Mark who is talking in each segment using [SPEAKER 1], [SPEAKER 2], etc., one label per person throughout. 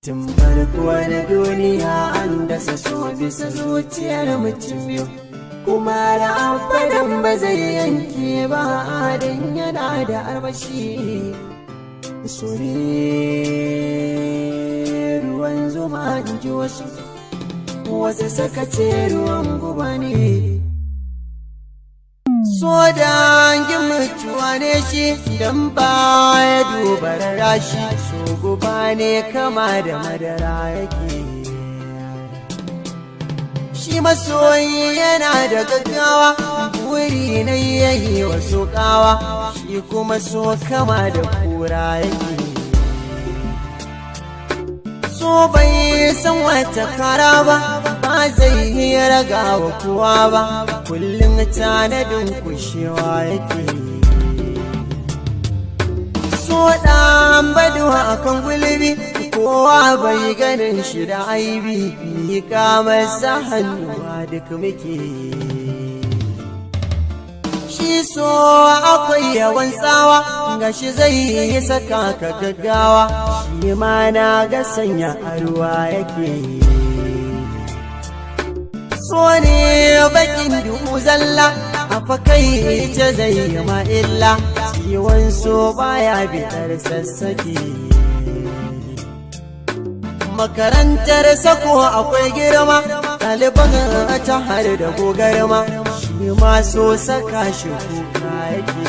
[SPEAKER 1] tun farko da duniya an dasa so bisa zuciyar mutum biyu, kuma da amfanin ba zai yanke ba dan yana da armashi. So ne ruwan zuma in ji wasu suka ce ruwan guba ne. So dangin mutuwa ne shi don ba ya duba rashi, so guba ne kama da madara yake. Shi masoyi yana da gaggawa, buri na yayi wasu kawa, shi kuma so kama da kura yake. So bai san wata kara ba, ba zai yi ragawa kowa ba, kullum tanadin kushewa yake. So ɗan baduwa akan gulbi, kowa bai ganin shi da aibi, yi masa hannuwa duk muke. Shi so akwai yawan tsawa, gashi zai yi saka ka gaggawa, shi ma na ga sanya a ruwa yake. So ne bakin duhu zalla, a fakai ce zai yi ma illa, ciwon so baya bitar sassake. Makarantar sako akwai girma, ɗaliban ta har da gogarma, shi ma so saka shi kuka yake.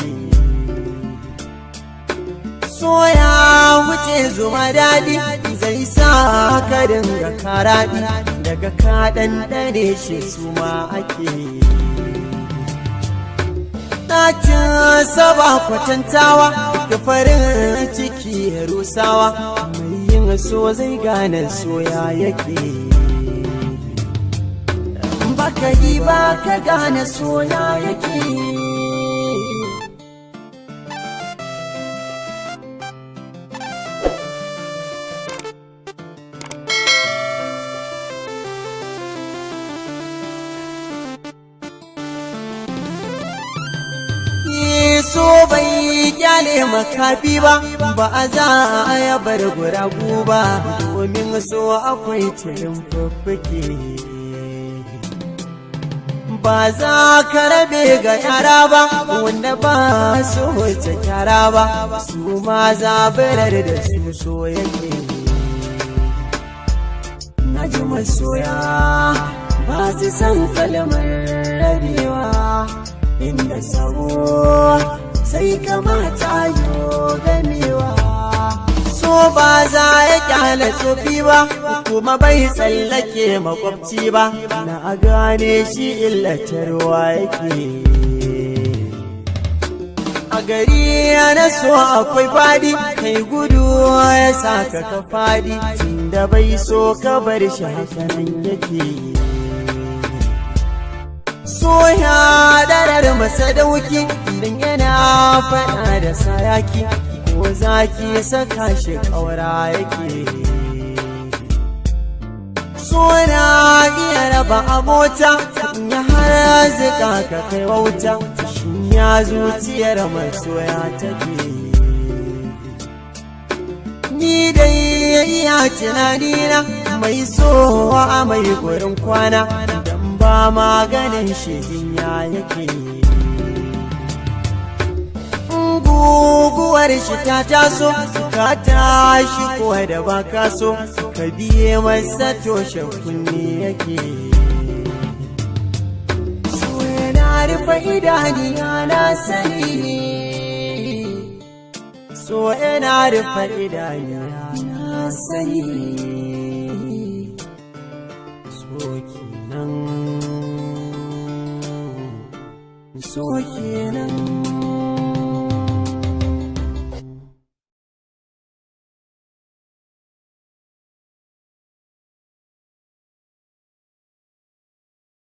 [SPEAKER 1] So ya wuce zuma daɗi, zai sa ka dinga karaɗi, daga kaɗan ɗane shi su ma ake. Ɗacin saba kwatantawa, da farin ciki ya rusawa, mai yin so zai gane soya yake. Baka yi ba ka gane soya yake. So bai kyale makafi ba, ba a za a ya bar guragu ba, domin so akwai tirin fuffuke. Ba za ka rabe ga yara ba, wanda ba so ta kyara ba, su ma zabarar da su so yake. Na ji masoya ba su san kalmar rabewa, inda sabo sai kamata yo ganewa. So ba za ya kyale tsofi ba, kuma bai tsallake makwabci ba, na gane shi illatarwa yake. A gari na so akwai fadi, kai gudu ya saka ka fadi, tunda bai so ka bar shi hakanan yake. So ya darar masa dauki, idan yana faɗa da sayaki, ko zaki saka shi ƙaura yake. So na iya raba abota, ya harzika ka kai wauta, shi ya zuciyar masoya take. Ni dai iya tunanina, mai so a mai gurin kwana, ba maganin shi jinya yake. Guguwar shi ta taso, ka tashi ko da ba ka so, ka biye masa toshe kunne yake. So yana rufe idaniya na sani, so yana rufe idaniya na sani. So kenan